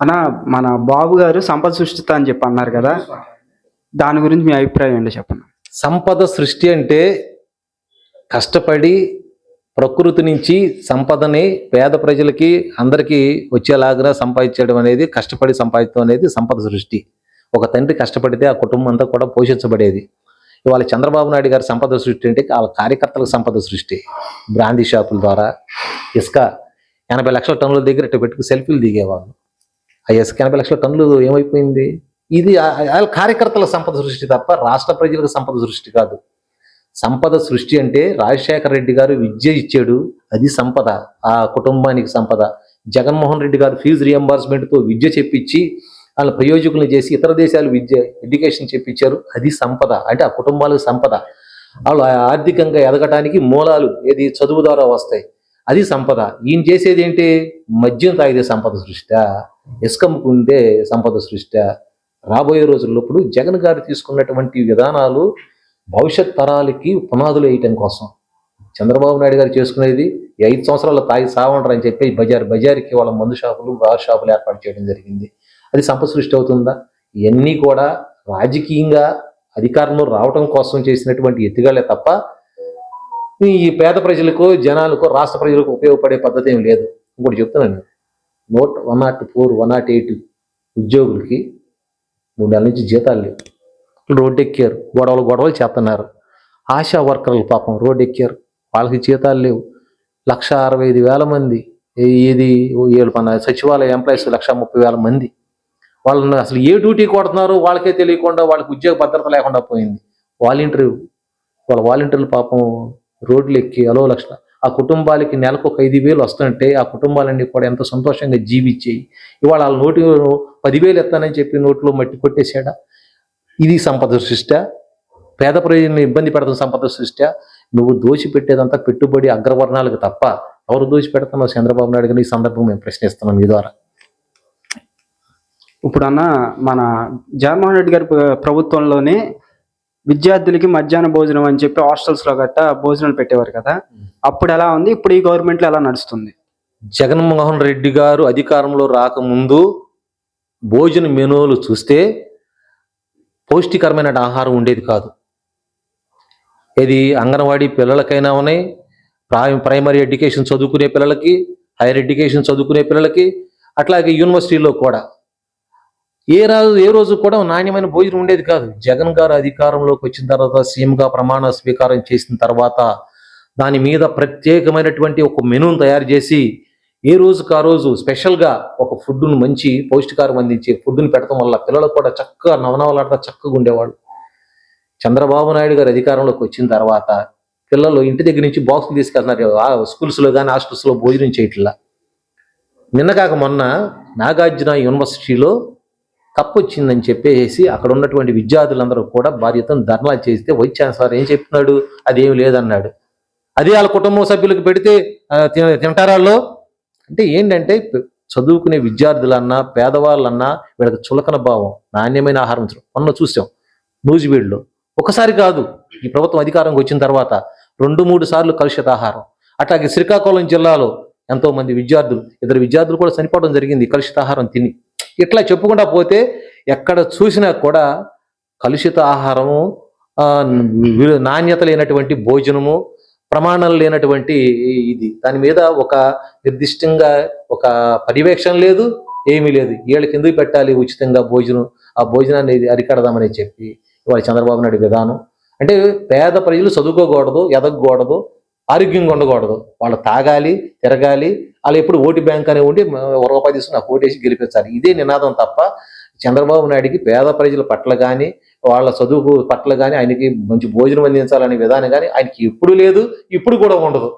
అన్న, మన బాబు గారు సంపద సృష్టిత అని చెప్పి అన్నారు కదా, దాని గురించి మీ అభిప్రాయం ఏంటో చెప్పండి. సంపద సృష్టి అంటే కష్టపడి ప్రకృతి నుంచి సంపదని పేద ప్రజలకి అందరికీ వచ్చేలాగా సంపాదించడం అనేది, కష్టపడి సంపాదించడం అనేది సంపద సృష్టి. ఒక తండ్రి కష్టపడితే ఆ కుటుంబం అంతా కూడా పోషించబడేది. ఇవాళ చంద్రబాబు నాయుడు గారి సంపద సృష్టి అంటే వాళ్ళ కార్యకర్తలకు సంపద సృష్టి. బ్రాందీ షాపుల ద్వారా ఇసుక 80 లక్షల టన్నుల దగ్గర ఇట్లా పెట్టుకు సెల్ఫీలు దిగేవాళ్ళు. ఆ ఇసుక 80 లక్షల టన్నులు ఏమైపోయింది? ఇది వాళ్ళ కార్యకర్తల సంపద సృష్టి తప్ప రాష్ట్ర ప్రజలకు సంపద సృష్టి కాదు. సంపద సృష్టి అంటే రాజశేఖర రెడ్డి గారు విద్య ఇచ్చాడు, అది సంపద, ఆ కుటుంబానికి సంపద. జగన్మోహన్ రెడ్డి గారు ఫీజు రియంబర్స్మెంట్తో విద్య చెప్పించి వాళ్ళ ప్రయోజకులను చేసి ఇతర దేశాలు ఎడ్యుకేషన్ చెప్పించారు, అది సంపద. అంటే ఆ కుటుంబాలకు సంపద. వాళ్ళు ఆర్థికంగా ఎదగటానికి మూలాలు ఏది చదువు ద్వారా వస్తాయి, అది సంపద. ఈయన చేసేది ఏంటి? మద్యం తాగితే సంపద సృష్టి, ఇసుకమ్ముకుంటే సంపద సృష్టి. రాబోయే రోజుల్లో ఇప్పుడు జగన్ గారు తీసుకున్నటువంటి విధానాలు భవిష్యత్ తరాలకి పునాదులు వేయటం కోసం. చంద్రబాబు నాయుడు గారు చేసుకునేది 5 సంవత్సరాలు తాగి సావంటారు అని చెప్పి బజార్కి వాళ్ళ మందు షాపులు, బార్ షాపులు ఏర్పాటు చేయడం జరిగింది. అది సంపద సృష్టి అవుతుందా? ఇవన్నీ కూడా రాజకీయంగా అధికారంలో రావటం కోసం చేసినటువంటి ఎత్తుగాలే తప్ప ఈ పేద ప్రజలకు, జనాలకు, రాష్ట్ర ప్రజలకు ఉపయోగపడే పద్ధతి ఏం లేదు. ఇంకోటి చెప్తున్నాను, 104, 108 ఉద్యోగులకి 3 నెలల నుంచి జీతాలు లేవు. రోడ్డు ఎక్కారు, గొడవలు చేస్తున్నారు. ఆశా వర్కర్లు పాపం రోడ్డు ఎక్కారు, వాళ్ళకి జీతాలు లేవు. 1,65,000 మంది ఇది మన సచివాలయ ఎంప్లాయీస్ 1,30,000 మంది. వాళ్ళని అసలు ఏ డ్యూటీ కొడుతున్నారో వాళ్ళకే తెలియకుండా వాళ్ళకి ఉద్యోగ భద్రత లేకుండా పోయింది. వాలంటీర్లు పాపం రోడ్లు ఎక్కి లక్షల ఆ కుటుంబాలకి నెలకు ఒక 5,000 వస్తుంటే ఆ కుటుంబాలన్నీ కూడా ఎంత సంతోషంగా జీవించాయి. ఇవాళ వాళ్ళ నోటి 10,000 ఎత్తానని చెప్పి నోట్లో మట్టి కొట్టేశాడా? ఇది సంపద సృష్టి. పేద ప్రజలను ఇబ్బంది పెడతాం సంపద సృష్టి. నువ్వు దోచిపెట్టేదంతా పెట్టుబడి అగ్రవర్ణాలకు తప్ప ఎవరు దోచిపెడుతున్నావు? చంద్రబాబు నాయుడు గారిని ఈ సందర్భం మేము ప్రశ్నిస్తున్నాం మీ ద్వారా. ఇప్పుడు అన్న, మన జగన్మోహన్ రెడ్డి గారి ప్రభుత్వంలోనే విద్యార్థులకి మధ్యాహ్న భోజనం అని చెప్పి హాస్టల్స్లో గట్టా భోజనాలు పెట్టేవారు కదా, అప్పుడు ఎలా ఉంది, ఇప్పుడు ఈ గవర్నమెంట్లో ఎలా నడుస్తుంది? జగన్మోహన్ రెడ్డి గారు అధికారంలో రాకముందు భోజన మెనూలు చూస్తే పౌష్టికరమైన ఆహారం ఉండేది కాదు. ఇది అంగన్వాడీ పిల్లలకైనా ఉన్నాయి, ప్రైమరీ ఎడ్యుకేషన్ చదువుకునే పిల్లలకి, హైయర్ ఎడ్యుకేషన్ చదువుకునే పిల్లలకి, అట్లాగే యూనివర్సిటీలో కూడా ఏ రోజు కూడా నాణ్యమైన భోజనం ఉండేది కాదు. జగన్ గారు అధికారంలోకి వచ్చిన తర్వాత, సీఎంగా ప్రమాణ స్వీకారం చేసిన తర్వాత దాని మీద ప్రత్యేకమైనటువంటి ఒక మెనూను తయారు చేసి ఏ రోజుకు ఆ రోజు స్పెషల్గా ఒక ఫుడ్ను, మంచి పౌష్టికారం అందించే ఫుడ్ని పెడతాం వల్ల పిల్లలకు కూడా చక్కగా నవనవలాడుతూ చక్కగా ఉండేవాళ్ళు. చంద్రబాబు నాయుడు గారు అధికారంలోకి వచ్చిన తర్వాత పిల్లలు ఇంటి దగ్గర నుంచి బాక్సులు తీసుకెళ్తున్నారు, స్కూల్స్లో కానీ హాస్టల్స్లో భోజనం చేయట్లా. నిన్న కాక మొన్న నాగార్జున యూనివర్సిటీలో కప్పు వచ్చిందని చెప్పేసి అక్కడ ఉన్నటువంటి విద్యార్థులందరూ కూడా బాధ్యతను ధర్నా చేస్తే వైస్ ఛాన్సలర్ ఏం చెప్తున్నాడు? అదేమి లేదన్నాడు. అది వాళ్ళ కుటుంబ సభ్యులకు పెడితే తింటారాళ్ళు అంటే ఏంటంటే, చదువుకునే విద్యార్థులన్నా పేదవాళ్ళన్నా వీళ్ళకి చులకన భావం, నాణ్యమైన ఆహారం. మొన్న చూసాం నూజివీడులో, ఒకసారి కాదు ఈ ప్రభుత్వం అధికారంకి వచ్చిన తర్వాత 2-3 సార్లు కలుషిత ఆహారం. అట్లాగే శ్రీకాకుళం జిల్లాలో ఎంతో మంది విద్యార్థులు, 2 విద్యార్థులు కూడా చనిపోవడం జరిగింది కలుషిత ఆహారం తిని. ఇట్లా చెప్పుకుంటా పోతే ఎక్కడ చూసినా కూడా కలుషిత ఆహారము, నాణ్యత లేనటువంటి భోజనము, ప్రమాణం లేనటువంటి ఇది, దాని మీద ఒక నిర్దిష్టంగా ఒక పర్యవేక్షణ లేదు, ఏమీ లేదు. వీళ్ళకి ఎందుకు పెట్టాలి ఉచితంగా భోజనం? ఆ భోజనాన్ని అరికడదామని చెప్పి ఇవాళ చంద్రబాబు నాయుడు విధానం. అంటే పేద ప్రజలు చదువుకోకూడదు, ఎదగకూడదు, ఆరోగ్యంగా ఉండకూడదు, వాళ్ళు తాగాలి, తిరగాలి, వాళ్ళు ఎప్పుడు ఓటు బ్యాంక్ అనే ఉండి రూపాయి తీసుకుని నాకు ఓటేసి గెలిపించాలి, ఇదే నినాదం తప్ప చంద్రబాబు నాయుడికి పేద ప్రజల పట్ల కానీ వాళ్ళ చదువు పట్ల కానీ ఆయనకి మంచి భోజనం అందించాలనే విధానం కానీ ఆయనకి ఎప్పుడు లేదు, ఇప్పుడు కూడా ఉండదు.